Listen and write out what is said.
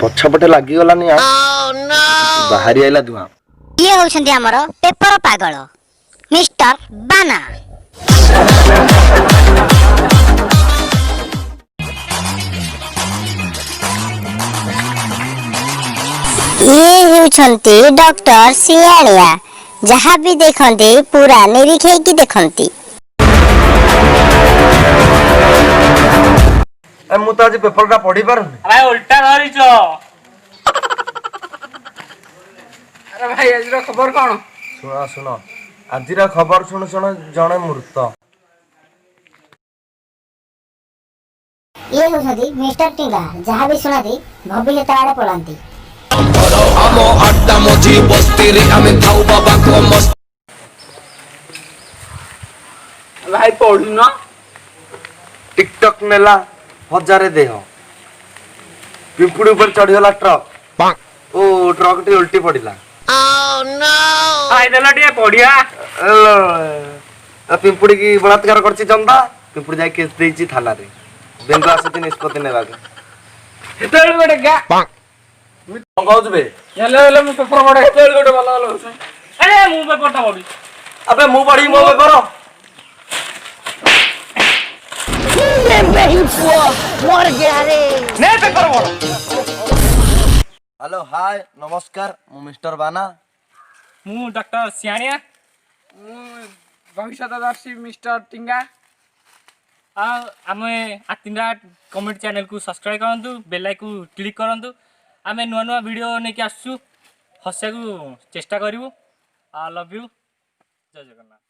पछपटे लगी गलानी बाहरी आइला धुआं। ये होछंती हमर पेपर पागल मिस्टर बाना। ये होछंती डॉक्टर सियाड़िया जहाँ भी देखंती पूरा निरीक्षे की देखंती। मु तो आज पेपरटा पढ़ी पारुनी। भाई उल्टा धरिଛ। अरे भाई आज खबर कौन? सुन सुन आज खबर शुणु शुणु जड़े मृत। ये होछंती मिस्टर टिंगा जहाँ भी सुनाती भविष्य आड़े पलांती। भाई पढ़ू ना टिकटक नेला 1000 देह पिंपुड़ी ऊपर चढ़ीगला ट्रक ओ ट्रक टी उल्टी पड़िला। भाई देला टिए पढ़िया। पिंपुड़ी की बलात्कार करछि चंदा पिंपुड़ी जाई केस देछि थाना रे बेंगो आसी निष्पत्ति नेबा के हेतल गोटे गा कोन कहउछ बे हेले मु पेपर पढ़े हेतल गोटे भलो भलो होछ। अरे मु पेपर ता पढ़ी। अबे मु पढ़ी मो पेपर मर गया रे। ने पेपर पढ़। हेलो हाय नमस्कार मु मिस्टर बाना। मु डॉक्टर सियाणिया। भविष्यदर्शी मिस्टर टिंगा। आमे आतिंदा कमेडी चैनल को सब्सक्राइब करंतु बेल आइकन को क्लिक करंतु आमे नुआ नुआ वीडियो नेकी आसु हस्या को चेष्टा करिवु। आई लव यू जय जगन्नाथ।